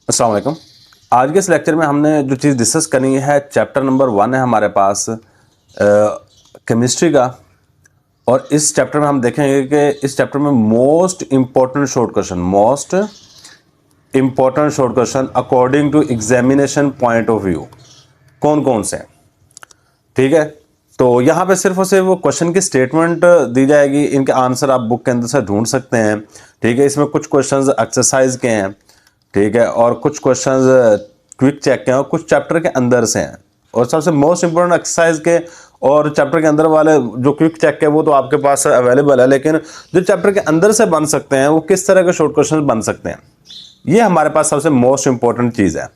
अस्सलाम वालेकुम। आज के इस लेक्चर में हमने जो चीज़ डिस्कस करनी है चैप्टर नंबर 1 है हमारे पास केमिस्ट्री का। और इस चैप्टर में हम देखेंगे कि इस चैप्टर में most important short question according to examination point of view कौन कौन से हैं। ठीक है, तो यहाँ पे सिर्फ और सिर्फ वो क्वेश्चन की स्टेटमेंट दी जाएगी, इनके आंसर आप बुक के अंदर से ढूंढ सकते हैं। ठीक है, इसमें कुछ क्वेश्चंस एक्सरसाइज के हैं, ठीक है, और कुछ क्वेश्चंस क्विक चेक के हैं और कुछ चैप्टर के अंदर से हैं। और सबसे मोस्ट इंपॉर्टेंट एक्सरसाइज के और चैप्टर के अंदर वाले जो क्विक चेक के वो तो आपके पास अवेलेबल है, लेकिन जो चैप्टर के अंदर से बन सकते हैं वो किस तरह के शॉर्ट क्वेश्चन बन सकते हैं, ये हमारे पास सबसे मोस्ट इंपॉर्टेंट चीज़ है।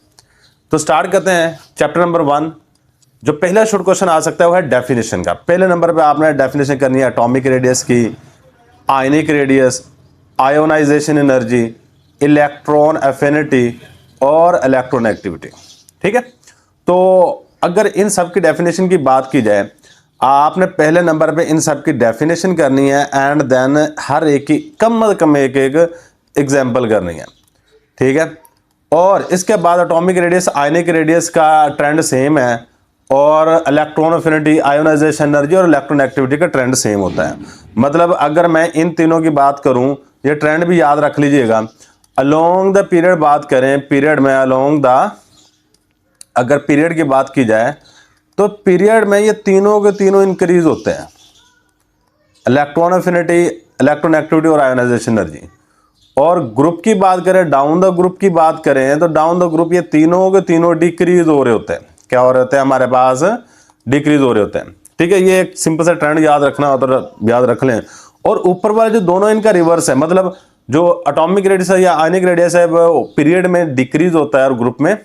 तो स्टार्ट करते हैं चैप्टर नंबर 1। जो पहला शॉर्ट क्वेश्चन आ सकता है वो है डेफिनेशन का। पहले नंबर पे आपने डेफिनेशन करनी है एटॉमिक रेडियस की, ionic radius, ionisation energy, electron affinity और इलेक्ट्रोनेगेटिविटी। ठीक है, तो अगर इन सब की डेफिनेशन की बात की जाए, आपने पहले नंबर पे इन सब की डेफिनेशन करनी है एंड देन हर एक की कम से कम एक एग्जाम्पल करनी है। ठीक है, और इसके बाद एटॉमिक रेडियस आयनिक रेडियस का ट्रेंड सेम है और इलेक्ट्रॉन एफिनिटी, आयोनाइजेशन एनर्जी और इलेक्ट्रोनेगेटिविटी का ट्रेंड सेम होता है। मतलब अगर मैं इन तीनों की बात करूं, ये ट्रेंड भी याद रख लीजिएगा। अलोंग द पीरियड बात करें, पीरियड में अलोंग द अगर पीरियड की बात की जाए तो पीरियड में ये तीनों के तीनों इंक्रीज होते हैं, इलेक्ट्रॉन एफिनिटी, इलेक्ट्रोनेगेटिविटी और आयोनाइजेशन एनर्जी। और ग्रुप की बात करें, डाउन द ग्रुप की बात करें तो डाउन द ग्रुप ये तीनों के तीनों डिक्रीज हो रहे होते हैं। क्या हो रहे होते हैं हमारे पास? डिक्रीज हो रहे होते हैं। ठीक है, ये एक सिंपल सा ट्रेंड याद रखना हो तो याद रख लें। और ऊपर वाले जो दोनों इनका रिवर्स है, मतलब जो एटॉमिक रेडियस है या आयनिक रेडियस है वो पीरियड में डिक्रीज होता है और ग्रुप में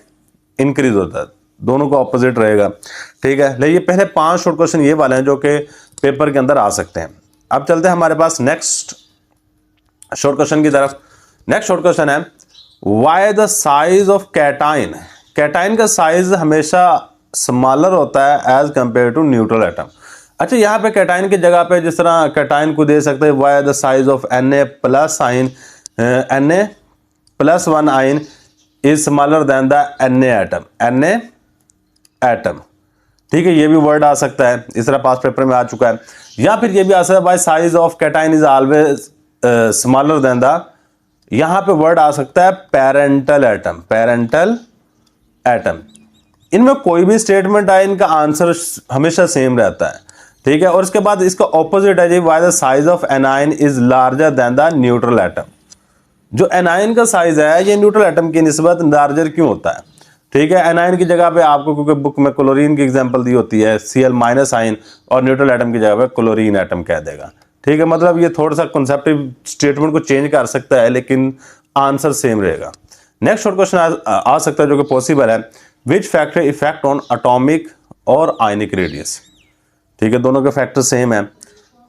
इंक्रीज होता है, दोनों का ऑपोजिट रहेगा। ठीक है, लेकिन ये पहले 5 शॉर्ट क्वेश्चन ये वाले हैं जो कि पेपर के अंदर आ सकते हैं। अब चलते हैं हमारे पास नेक्स्ट शॉर्ट क्वेश्चन की तरफ। नेक्स्ट शॉर्ट क्वेश्चन है why the size of cation, cation का साइज हमेशा स्मॉलर होता है as compare to neutral atom. अच्छा, यहाँ पे कैटाइन की जगह पे जिस तरह कैटाइन को दे सकते हैं why the size of Na plus आइन, Na+1 आइन is smaller than the Na atom, Na atom. ठीक है, ये भी वर्ड आ सकता है, इस तरह पास पेपर में आ चुका है। या फिर ये भी आ सकता है why size of cation is always smaller than the, यहां पे वर्ड आ सकता है पेरेंटल एटम, पेरेंटल एटम। इनमें कोई भी स्टेटमेंट आए इनका आंसर हमेशा सेम रहता है। ठीक है, और इसके बाद इसका ऑपोजिट है जी why the size of anion is larger than the neutral atom. जो एनाइन का साइज है ये न्यूट्रल एटम की निस्बत लार्जर क्यों होता है? ठीक है, एनाइन की जगह पे आपको क्योंकि बुक में क्लोरीन की एग्जांपल दी होती है Cl- आइन, और न्यूट्रल एटम की जगह पे क्लोरीन एटम कह देगा। ठीक है, मतलब ये थोड़ा सा कॉन्सेप्टिव स्टेटमेंट को चेंज कर सकता है लेकिन आंसर सेम रहेगा। नेक्स्ट शॉर्ट क्वेश्चन आ सकता है जो कि पॉसिबल है, which factor effect on atomic और आयनिक रेडियस। ठीक है, दोनों के फैक्टर सेम है।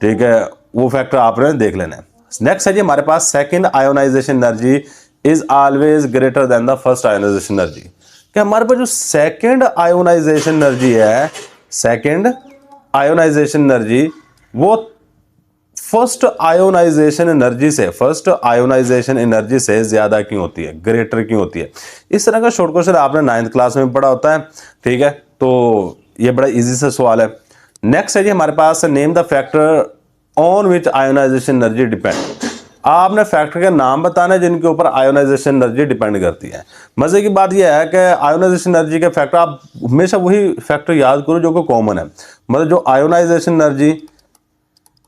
ठीक है, वो फैक्टर आपने देख लेना है। नेक्स्ट है जी हमारे पास second ionisation energy is always greater than the first ionisation energy. कि हमारे पास जो सेकंड आयोनाइजेशन एनर्जी है, सेकंड आयोनाइजेशन एनर्जी वो फर्स्ट आयोनाइजेशन एनर्जी से ज्यादा क्यों होती है, ग्रेटर क्यों होती है? इस तरह का शॉर्ट क्वेश्चन आपने 9th क्लास में पढ़ा होता है। ठीक है, तो ये बड़ा इजी सा सवाल है। नेक्स्ट है जी हमारे पास name the factor on which ionisation energy depend. आपने फैक्टर के नाम बताना है जिनके ऊपर आयोनाइजेशन एनर्जी डिपेंड करती है। मजे की बात यह है कि आयोनाइजेशन एनर्जी के फैक्टर आप हमेशा वही फैक्टर याद करो जो कि कॉमन है। मतलब जो आयोनाइजेशन एनर्जी,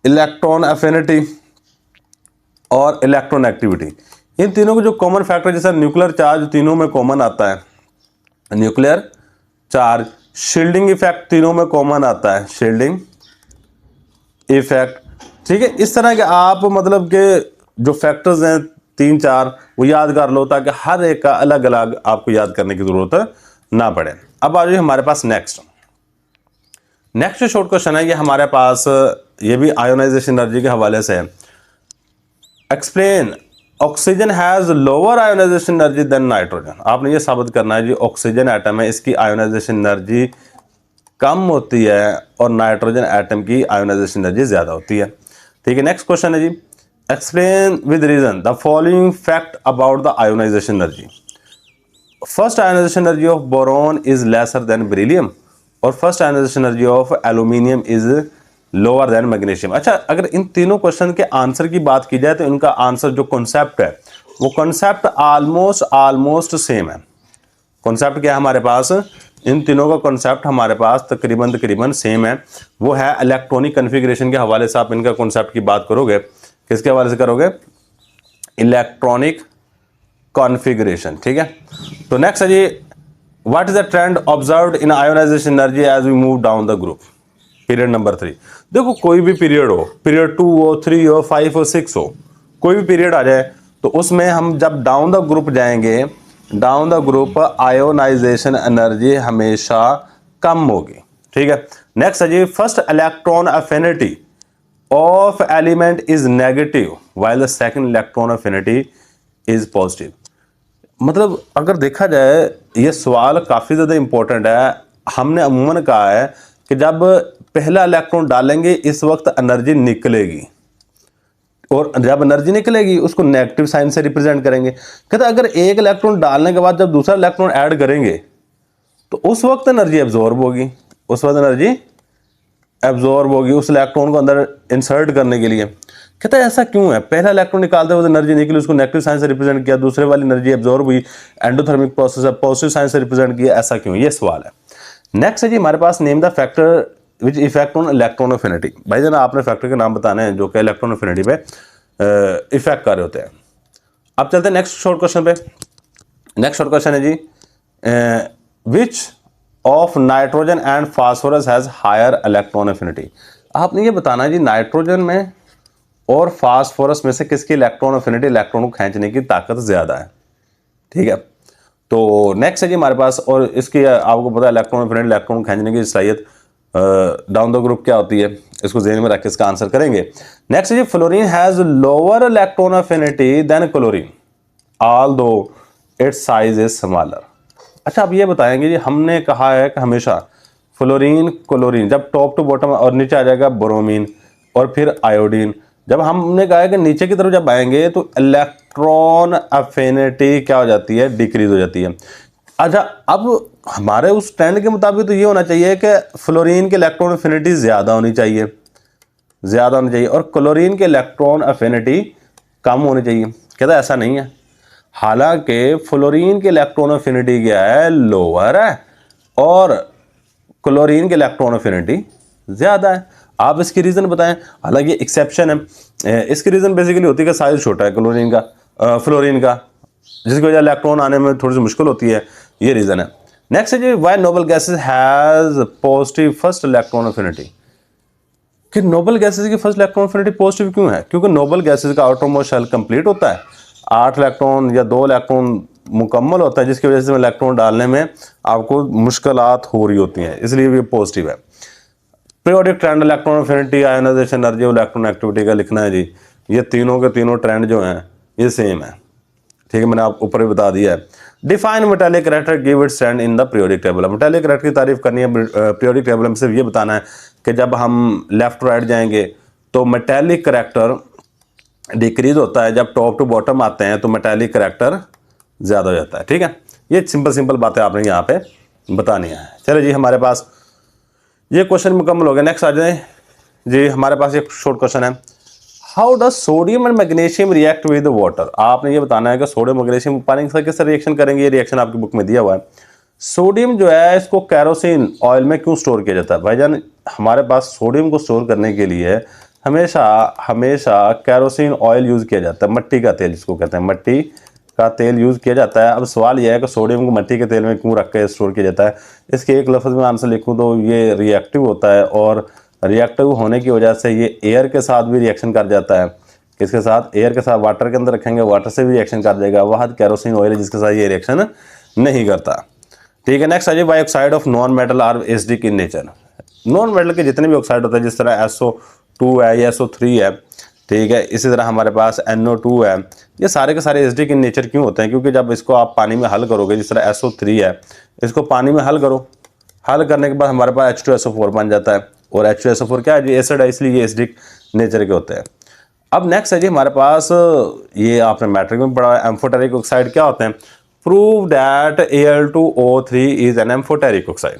इलेक्ट्रॉन एफिनिटी और इलेक्ट्रोनेगेटिविटी, इन तीनों के जो कॉमन फैक्टर, जैसे न्यूक्लियर चार्ज तीनों में कॉमन आता है, न्यूक्लियर चार्ज, शील्डिंग इफेक्ट तीनों में कॉमन आता है, शील्डिंग इफेक्ट। ठीक है, इस तरह के आप मतलब के जो फैक्टर्स हैं 3-4 वो याद कर लो ताकि हर एक का अलग अलग आपको याद करने की जरूरत ना पड़े। अब आ जाइए हमारे पास नेक्स्ट शॉर्ट क्वेश्चन है, ये हमारे पास ये भी आयोनाइजेशन एनर्जी के हवाले से है। Explain oxygen has lower ionisation energy than nitrogen. आपने ये साबित करना है जी ऑक्सीजन एटम है, इसकी आयोनाइजेशन एनर्जी कम होती है और नाइट्रोजन एटम की आयोनाइजेशन एनर्जी ज्यादा होती है। ठीक है, नेक्स्ट क्वेश्चन है जी explain with reason the following fact about the ionisation energy. First ionisation energy of boron is lesser than beryllium और first ionisation energy of aluminium is lower than magnesium. अच्छा, अगर इन तीनों क्वेश्चन के answer की बात की जाए तो इनका आंसर जो कॉन्सेप्ट है वो कॉन्सेप्ट ऑलमोस्ट सेम है। कॉन्सेप्ट क्या है हमारे पास, इन तीनों का कॉन्सेप्ट हमारे पास तकरीबन सेम है। वो है इलेक्ट्रॉनिक कन्फिग्रेशन के हवाले से आप इनका कॉन्सेप्ट की बात करोगे, किसके हवाले से करोगे, इलेक्ट्रॉनिक कॉन्फ़िगरेशन। ठीक है, तो नेक्स्ट है जी, what is the trend observed in ionisation energy as we move down the group. Period number 3, देखो कोई भी पीरियड हो, पीरियड 2 हो, 3 हो, 5 हो, 6 हो, कोई भी पीरियड आ जाए तो उसमें हम जब डाउन द ग्रुप जाएंगे, down the group ionisation energy हमेशा कम होगी। ठीक है, नेक्स्ट है जी, first electron affinity of element is negative while the second electron affinity is positive. मतलब अगर देखा जाए ये सवाल काफ़ी ज़्यादा इंपॉर्टेंट है। हमने अमूमन कहा है कि जब पहला इलेक्ट्रॉन डालेंगे इस वक्त एनर्जी निकलेगी, और जब एनर्जी निकलेगी उसको नेगेटिव साइन से रिप्रेजेंट करेंगे। कहते अगर एक इलेक्ट्रॉन डालने के बाद जब दूसरा इलेक्ट्रॉन ऐड करेंगे तो उस वक्त एनर्जी एब्जॉर्ब होगी, उस वक्त एनर्जी एब्जॉर्ब होगी उस इलेक्ट्रॉन को अंदर इंसर्ट करने के लिए। कहता है ऐसा क्यों है, पहला इलेक्ट्रॉन निकालते हुए एनर्जी निकली, उसको नेगेटिव साइन से रिप्रेजेंट किया, दूसरे वाली एनर्जी एब्जॉर्ब हुई, एंडोथर्मिक प्रोसेस है, पॉजिटिव साइन से रिप्रेजेंट किया, ऐसा क्यों, ये सवाल है। नेक्स्ट है जी हमारे पास, name the factor which effect on electron affinity. भाई जान आपने फैक्टर के नाम बताने हैं जो कि इलेक्ट्रॉन अफिनिटी पे इफेक्ट कर रहे होते हैं। अब चलते हैं नेक्स्ट शॉर्ट क्वेश्चन पे। नेक्स्ट शॉर्ट क्वेश्चन है जी, which of nitrogen and phosphorus has higher electron affinity. आपने ये बताना है जी नाइट्रोजन में और फास्फोरस में से किसकी इलेक्ट्रॉन अफिनिटी, इलेक्ट्रॉन को खींचने की ताकत ज्यादा है। ठीक है, तो नेक्स्ट है जी हमारे पास, और इसकी आपको पता है इलेक्ट्रॉन अफिनिटी, इलेक्ट्रॉन को खींचने की सलाहियत डाउन द ग्रुप क्या होती है, इसको ज़हन में रख के इसका आंसर करेंगे। नेक्स्ट है जी, fluorine has lower electron affinity than chlorine although its size is smaller. अच्छा, अब ये बताएंगे जी, हमने कहा है कि हमेशा फ्लोरीन क्लोरीन जब टॉप टू बॉटम और नीचे आ जाएगा ब्रोमीन और फिर आयोडीन, जब हमने कहा है कि नीचे की तरफ जब आएंगे तो इलेक्ट्रॉन अफिनिटी क्या हो जाती है, डिक्रीज हो जाती है। अच्छा, अब हमारे उस ट्रेंड के मुताबिक तो ये होना चाहिए कि फ्लोरीन के इलेक्ट्रॉन अफिनिटी ज़्यादा होनी चाहिए, ज़्यादा होनी चाहिए, और क्लोरीन के इलेक्ट्रॉन अफिनिटी कम होनी चाहिए। कहता है ऐसा नहीं है, हालांकि फ्लोरीन के इलेक्ट्रॉन अफिनिटी क्या है, लोअर है, और क्लोरीन के इलेक्ट्रॉन अफिनिटी ज़्यादा है। आप इसकी रीज़न बताएं, हालांकि एक्सेप्शन है। इसकी रीज़न बेसिकली होती है कि साइज छोटा है क्लोरीन का, फ्लोरीन का, जिसकी वजह इलेक्ट्रॉन आने में थोड़ी सी मुश्किल होती है, ये रीज़न है। नेक्स्ट है जी, why noble gases has positive first electron affinity. कि नोबल गैसेज की फर्स्ट इलेक्ट्रॉन अफिनिटी पॉजिटिव क्यों है, क्योंकि नोबल गैसेज का आउटरमोस्ट शेल कंप्लीट होता है, 8 इलेक्ट्रॉन या 2 इलेक्ट्रॉन मुकम्मल होता है, जिसकी वजह से इलेक्ट्रॉन डालने में आपको मुश्किलात हो रही होती हैं, इसलिए ये पॉजिटिव है। Periodic trend, electron affinity, ionisation energy और इलेक्ट्रॉन एक्टिविटी का लिखना है जी, ये तीनों के तीनों ट्रेंड जो हैं ये सेम है। ठीक है, मैंने आप ऊपर भी बता दिया है। Define metallic character, give it stand in the periodic table. Metallic character की तारीफ करनी है पीरियोडिक टेबल में, सिर्फ ये बताना है कि जब हम लेफ्ट राइट जाएंगे तो मेटालिक कैरेक्टर डिक्रीज होता है, जब टॉप टू बॉटम आते हैं तो मेटालिक कैरेक्टर ज़्यादा हो जाता है। ठीक है, ये सिंपल बातें आपने यहाँ पे बतानी है। चलो जी, हमारे पास ये क्वेश्चन मुकम्मल हो गया। नेक्स्ट आ जाए जी, हमारे पास एक शॉर्ट क्वेश्चन है, how does sodium and magnesium react with water. आपने ये बताना है कि सोडियम मैग्नीशियम पानी के साथ किस तरह रिएक्शन करेंगे, ये रिएक्शन आपकी बुक में दिया हुआ है। सोडियम जो है इसको कैरोसिन ऑयल में क्यों स्टोर किया जाता है भाईजान, हमारे पास सोडियम को स्टोर करने के लिए हमेशा कैरोसिन ऑयल यूज़ किया जाता है, मट्टी का तेल जिसको कहते हैं, मट्टी का तेल यूज़ किया जाता है। अब सवाल यह है कि सोडियम को मट्टी के तेल में क्यों रख के स्टोर किया जाता है। इसके एक लफ्ज़ में आंसर लिखूँ तो ये रिएक्टिव होता है, और रिएक्टिव होने की वजह से ये एयर के साथ भी रिएक्शन कर जाता है। किसके साथ, एयर के साथ, वाटर के अंदर रखेंगे वाटर से भी रिएक्शन कर जाएगा। वह कैरोसिन ऑयल है जिसके साथ ये रिएक्शन नहीं करता। ठीक है, नेक्स्ट आ जाए, by oxide of non metal are acidic in nature. Non metal के जितने भी ऑक्साइड होते हैं, जिस तरह SO2 है या SO3 है, ठीक है, इसी तरह हमारे पास NO2 है, ये सारे के सारे एसिडिक इन नेचर क्यों होते हैं, क्योंकि जब इसको आप पानी में हल करोगे, जिस तरह SO3 है, इसको पानी में हल करो, हल करने के बाद हमारे पास H2SO4 बन जाता है, और H2SO4 क्या है जी, एसिड है, इसलिए ये एसिडिक नेचर के होते हैं। अब नेक्स्ट है जी हमारे पास, ये आपने मैट्रिक में पढ़ा है, एम्फोटेरिक ऑक्साइड क्या होते हैं, prove that Al2O3 is an amphoteric oxide.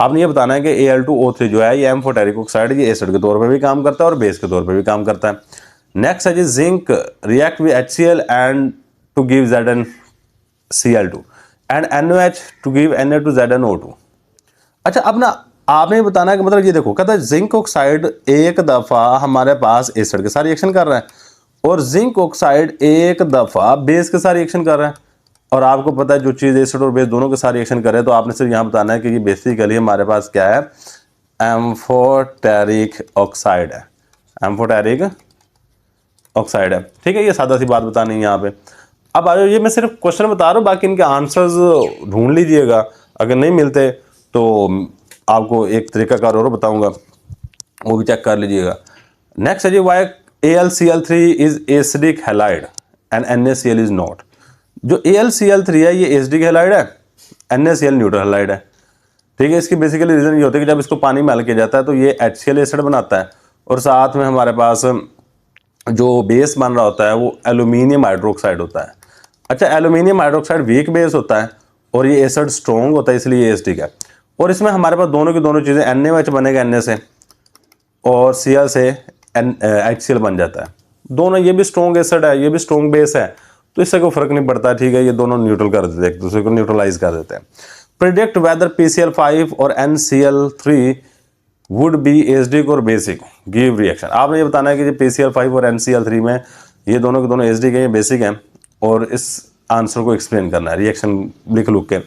आपने ये बताना है कि Al2O3 जो है ये एम्फोटेरिक ऑक्साइड, ये एसिड के तौर पे भी काम करता है और बेस के तौर पे भी काम करता है। नेक्स्ट है जी zinc react with HCl and to give ZnCl2 and NaOH to give Na2ZnO2। अच्छा, अब ना आपने बताना है कि मतलब ये देखो, कहता है जिंक ऑक्साइड एक दफ़ा हमारे पास एसिड के साथ रिएक्शन कर रहा है और जिंक ऑक्साइड एक दफ़ा बेस के साथ रिएक्शन कर रहा है। और आपको पता है जो चीज़ एसिड और बेस दोनों के साथ रिएक्शन करे, तो आपने सिर्फ यहाँ बताना है कि ये बेसिकली हमारे पास क्या है, एम्फोटेरिक ऑक्साइड है, एम्फोटेरिक ऑक्साइड है। ठीक है, ये सादा सी बात बतानी है यहाँ पे। अब आ जाओ, ये मैं सिर्फ क्वेश्चन बता रहा हूँ, बाकी इनके आंसर्स ढूंढ लीजिएगा, अगर नहीं मिलते तो आपको एक तरीकाकार और बताऊंगा, वो भी चेक कर लीजिएगा। नेक्स्ट है जी why AlCl3 is acidic halide and NaCl is not. जो AlCl3 है ये एसिडिक हैलाइड है, NaCl न्यूट्रल हैलाइड है। ठीक है, इसकी बेसिकली रीजन ये होता है कि जब इसको पानी में हल किया जाता है तो ये HCl एसिड बनाता है और साथ में हमारे पास जो बेस बन रहा होता है वो एल्यूमिनियम हाइड्रोक्साइड होता है। अच्छा, एल्यूमिनियम हाइड्रोक्साइड वीक बेस होता है और ये एसिड स्ट्रॉन्ग होता है, इसलिए ये एसिडिक है। और इसमें हमारे पास दोनों की दोनों चीज़ें, NaOH बनेगा Na से और Cl से HCl बन जाता है। दोनों, ये भी स्ट्रॉन्ग एसिड है, ये भी स्ट्रॉन्ग बेस है, तो इससे कोई फर्क नहीं पड़ता। ठीक है, ये दोनों न्यूट्रल कर देते हैं, एक दूसरे को न्यूट्रलाइज कर देते हैं। प्रिडिक्ट वेदर PCl5 और NCl3 वुड बी एसिडिक और बेसिक, गिव रिएक्शन। आपने ये बताना है कि PCl5 और NCl3 में ये दोनों के दोनों एसिडिक हैं, ये बेसिक हैं, और इस आंसर को एक्सप्लेन करना है, रिएक्शन लिख लुक के।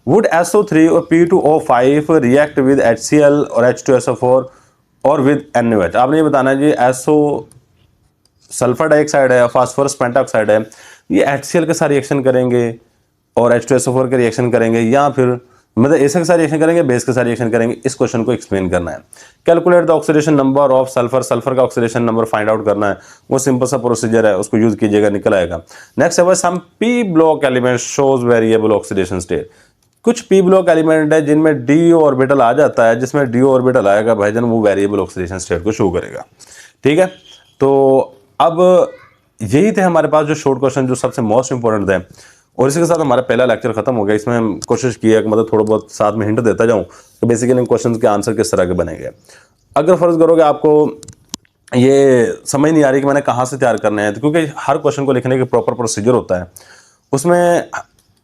वुड SO3 और P2O5 रिएक्ट विद HCl और H2SO4 और विद NaOH। आपने ये बताना है जी SO सल्फर डाइऑक्साइड है, फास्फोरस पेंटाऑक्साइड है, ये HCl के साथ रिएक्शन करेंगे और H2SO4 के रिएक्शन करेंगे, या फिर मतलब एसिड के साथ रिएक्शन करेंगे, बेस के साथ रिएक्शन करेंगे। इस क्वेश्चन को एक्सप्लेन करना है। Calculate the oxidation number of sulphur, sulphur का ऑक्सीडेशन नंबर फाइंड आउट करना है, वो सिंपल सा प्रोसीजर है, उसको यूज कीजिएगा, निकल आएगा। नेक्स्ट है some p block element shows variable oxidation state. कुछ पी ब्लॉक एलिमेंट है जिनमें डी ऑर्बिटल आ जाता है, जिसमें डी ऑर्बिटल आएगा भाईजान वो वेरिएबल ऑक्सीडेशन स्टेट को शो करेगा। ठीक है, तो अब यही थे हमारे पास जो शॉर्ट क्वेश्चन जो सबसे मोस्ट इंपॉर्टेंट थे, और इसके साथ हमारा पहला लेक्चर खत्म हो गया। इसमें हम कोशिश की है कि मतलब थोड़ा बहुत साथ में हिंट देता जाऊं कि बेसिकली इन क्वेश्चन के आंसर किस तरह के बनेंगे। अगर फर्ज करोगे आपको ये समझ नहीं आ रही कि मैंने कहाँ से तैयार करना है, तो क्योंकि हर क्वेश्चन को लिखने के प्रॉपर प्रोसीजर होता है, उसमें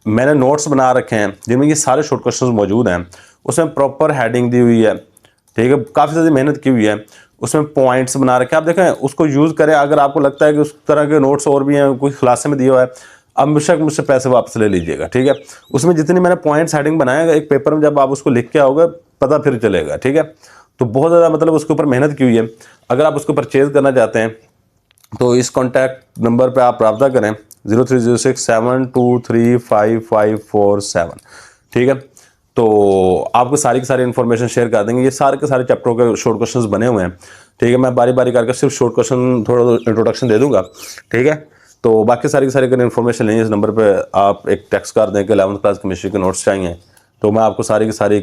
मैंने नोट्स बना रखे हैं जिनमें ये सारे शॉर्ट क्वेश्चन मौजूद हैं, उसमें प्रॉपर हेडिंग दी हुई है। ठीक है, काफ़ी ज़्यादा मेहनत की हुई है, उसमें पॉइंट्स बना रखे हैं, आप देखें उसको यूज़ करें। अगर आपको लगता है कि उस तरह के नोट्स और भी हैं, कोई खुलासे में दिया हुआ है, अब बेशक मुझसे पैसे वापस ले लीजिएगा। ठीक है, उसमें जितनी मैंने पॉइंट्स हेडिंग बनाएगा एक पेपर में, जब आप उसको लिख के आओगे पता फिर चलेगा। ठीक है, तो बहुत ज़्यादा मतलब उसके ऊपर मेहनत की हुई है। अगर आप उसको परचेज़ करना चाहते हैं तो इस कॉन्टैक्ट नंबर पर आप रब्ता करें 030672355547। ठीक है, तो आपको सारी की सारी इन्फॉर्मेशन शेयर कर देंगे। ये सारे के सारे चैप्टरों के शॉर्ट क्वेश्चंस बने हुए हैं। ठीक है, मैं बारी बारी करके सिर्फ शॉर्ट क्वेश्चन थोड़ा इंट्रोडक्शन दे दूंगा। ठीक है, तो बाकी सारी की सारी अगर इन्फॉर्मेशन लेंगे इस नंबर पे आप एक टेक्स्ट कर दें कि 11th क्लास केमिस्ट्री के नोट्स चाहिए, तो मैं आपको सारी की सारी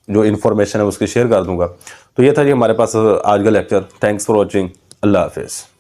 जो इन्फॉर्मेशन है उसकी शेयर कर दूंगा। तो ये था जी हमारे पास आज का लेक्चर। Thanks for watching. अल्लाह हाफिज़।